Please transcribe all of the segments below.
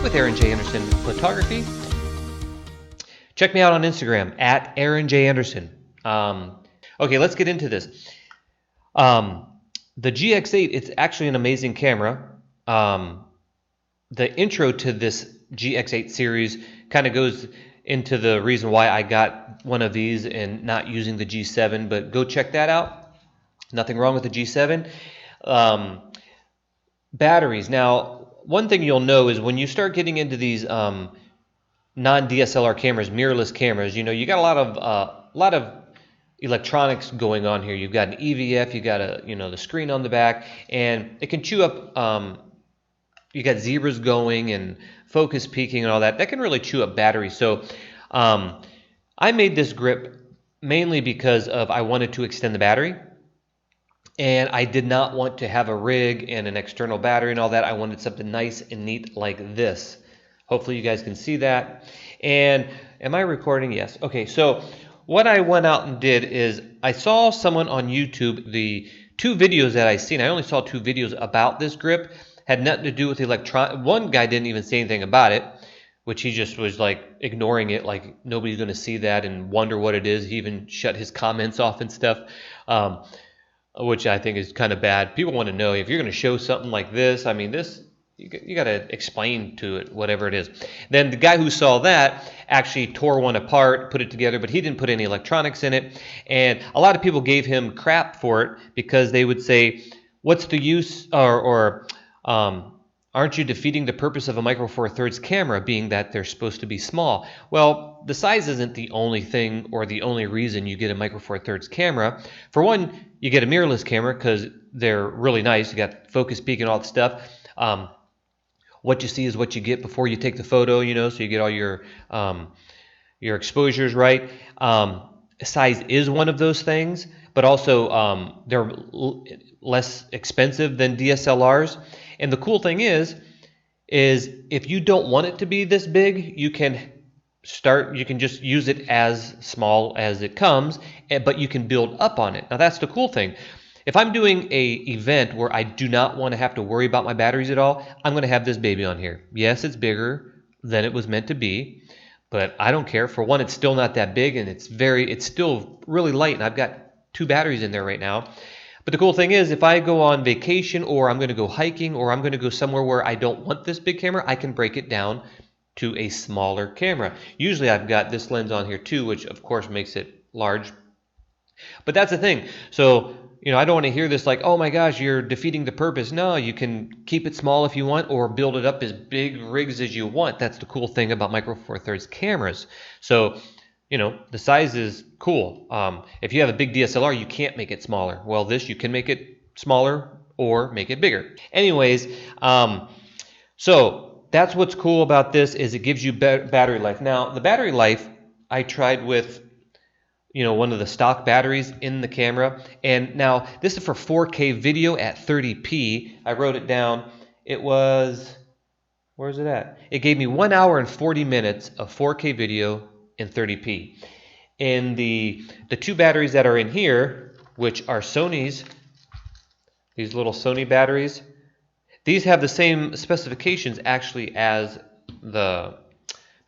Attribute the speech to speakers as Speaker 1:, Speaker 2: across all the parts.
Speaker 1: with Aaron J. Anderson Photography. Check me out on Instagram at Aaron J. Anderson. Okay, let's get into this. The GX8, it's actually an amazing camera. The intro to this GX8 series kind of goes into the reason why I got one of these and not using the G7, but go check that out. Nothing wrong with the G7. Batteries. Now, one thing you'll know is when you start getting into these non-DSLR cameras, mirrorless cameras, you know, you got a lot of electronics going on here. You've got an EVF, you got the screen on the back, and it can chew up. You got zebras going and focus peaking and all that. That can really chew up batteries. So I made this grip mainly because I wanted to extend the battery, and I did not want to have a rig and an external battery and all that. I wanted something nice and neat like this. Hopefully you guys can see that. And am I recording? Yes. Okay, so what I went out and did is I saw someone on YouTube, the two videos that I seen, I only saw two videos about this grip, had nothing to do with electronic. One guy didn't even say anything about it, which he just was like ignoring it, like nobody's going to see that and wonder what it is. He even shut his comments off and stuff, which I think is kind of bad. People want to know if you're going to show something like this. I mean, this you got to explain to it whatever it is. Then the guy who saw that actually tore one apart, put it together, but he didn't put any electronics in it. And a lot of people gave him crap for it because they would say, "What's the use?" Aren't you defeating the purpose of a Micro Four Thirds camera, being that they're supposed to be small? Well, the size isn't the only thing or the only reason you get a Micro Four Thirds camera. For one, you get a mirrorless camera because they're really nice. You got focus peak and all that stuff. What you see is what you get before you take the photo, you know, so you get all your exposures right. Size is one of those things, but also they're less expensive than DSLRs. And the cool thing is if you don't want it to be this big, you can just use it as small as it comes, but you can build up on it. Now that's the cool thing. If I'm doing a event where I do not want to have to worry about my batteries at all, I'm going to have this baby on here. Yes, it's bigger than it was meant to be, but I don't care. For one, it's still not that big, and it's still really light, and I've got 2 batteries in there right now. But the cool thing is, if I go on vacation or I'm going to go hiking or I'm going to go somewhere where I don't want this big camera, I can break it down to a smaller camera. Usually I've got this lens on here too, which of course makes it large. But that's the thing. So, you know, I don't want to hear this like, oh my gosh, you're defeating the purpose. No, you can keep it small if you want or build it up as big rigs as you want. That's the cool thing about Micro Four Thirds cameras. So, you know, the size is cool. If you have a big DSLR, you can't make it smaller. Well, this, you can make it smaller or make it bigger. Anyways, so that's what's cool about this is it gives you battery life. Now, the battery life, I tried with, you know, one of the stock batteries in the camera. And now, this is for 4K video at 30p. I wrote it down. It was, where's it at? It gave me 1 hour and 40 minutes of 4K video in 30p. And the 2 batteries that are in here, which are Sony's, these little Sony batteries, these have the same specifications actually as the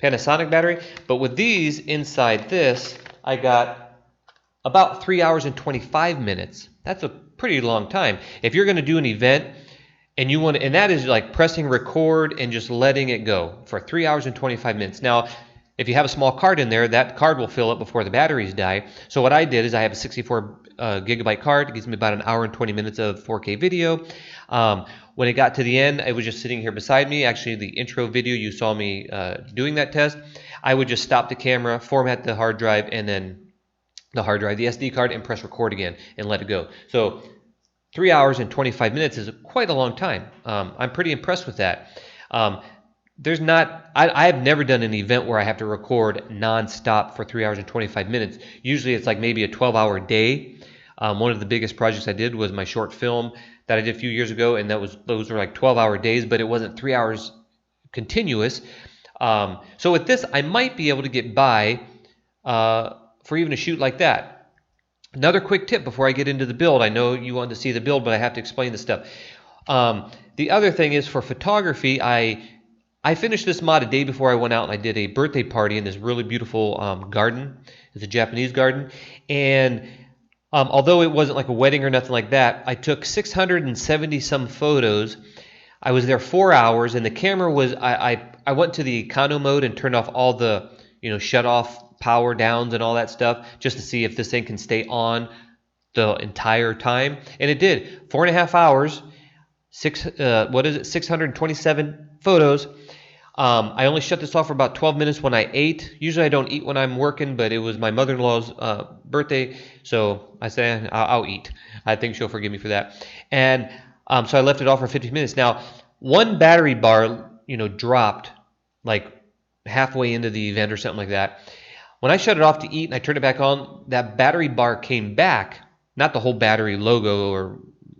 Speaker 1: Panasonic battery, but with these inside this, I got about 3 hours and 25 minutes. That's a pretty long time. If you're going to do an event and you want to, and that is like pressing record and just letting it go for 3 hours and 25 minutes. Now, if you have a small card in there, that card will fill up before the batteries die. So what I did is I have a 64 gigabyte card. It gives me about an hour and 20 minutes of 4K video. When it got to the end, it was just sitting here beside me. Actually, the intro video, you saw me doing that test. I would just stop the camera, format the hard drive, and then the SD card, and press record again and let it go. So 3 hours and 25 minutes is quite a long time. I'm pretty impressed with that. I have never done an event where I have to record non-stop for 3 hours and 25 minutes. Usually it's like maybe a 12-hour day. One of the biggest projects I did was my short film that I did a few years ago, and those were like 12-hour days, but it wasn't 3 hours continuous. So with this, I might be able to get by for even a shoot like that. Another quick tip before I get into the build. I know you want to see the build, but I have to explain the stuff. The other thing is for photography, I finished this mod a day before I went out and I did a birthday party in this really beautiful garden. It's a Japanese garden. And although it wasn't like a wedding or nothing like that, I took 670 some photos. I was there 4 hours, and the camera was, I went to the econo mode and turned off all the, shut off power downs and all that stuff just to see if this thing can stay on the entire time. And it did. 4.5 hours, 627 photos. I only shut this off for about 12 minutes when I ate. Usually I don't eat when I'm working, but it was my mother-in-law's birthday, so I said I'll eat. I think she'll forgive me for that. And so I left it off for 50 minutes. Now, one battery bar, dropped like halfway into the event or something like that. When I shut it off to eat and I turned it back on, that battery bar came back. Not the whole battery logo or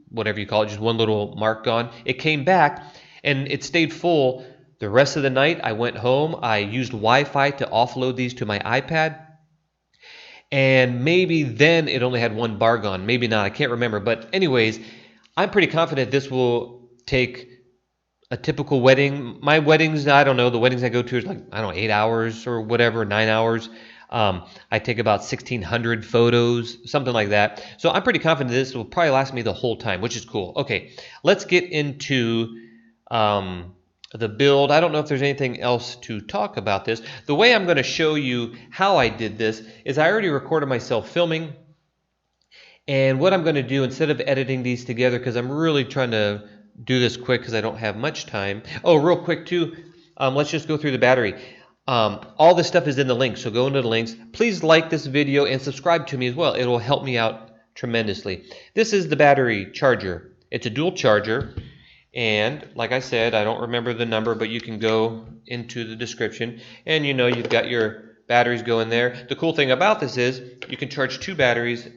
Speaker 1: whatever you call it, just one little mark gone. It came back and it stayed full. The rest of the night, I went home. I used Wi-Fi to offload these to my iPad. And maybe then it only had one bar gone. Maybe not. I can't remember. But anyways, I'm pretty confident this will take a typical wedding. My weddings, I don't know. The weddings I go to is like, 8 hours or whatever, 9 hours. I take about 1,600 photos, something like that. So I'm pretty confident this will probably last me the whole time, which is cool. Okay, let's get into the build. I don't know if there's anything else to talk about this. The way I'm going to show you how I did this is I already recorded myself filming. And what I'm going to do, instead of editing these together, because I'm really trying to do this quick because I don't have much time. Oh, real quick too, let's just go through the battery. All this stuff is in the links, so go into the links. Please like this video and subscribe to me as well. It will help me out tremendously. This is the battery charger. It's a dual charger. And like I said, I don't remember the number, but you can go into the description and you've got your batteries going there. The cool thing about this is you can charge 2 batteries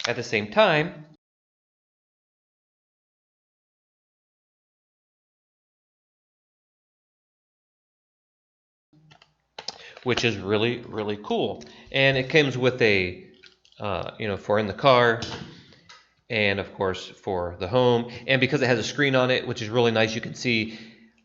Speaker 1: at the same time. Which is really, really cool. And it comes with a, for in the car, and of course for the home. And because it has a screen on it, which is really nice, you can see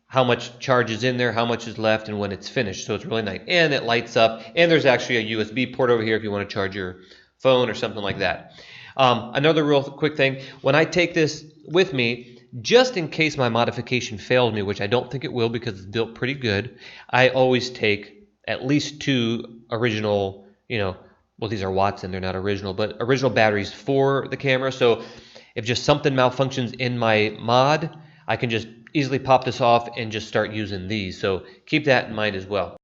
Speaker 1: how much charge is in there, how much is left, and when it's finished. So it's really nice. And it lights up. And there's actually a USB port over here if you want to charge your phone or something like that. Another real quick thing, when I take this with me, just in case my modification failed me, which I don't think it will because it's built pretty good, I always take at least 2 original, well, these are Watson, they're not original, but original batteries for the camera. So if just something malfunctions in my mod, I can just easily pop this off and just start using these. So keep that in mind as well.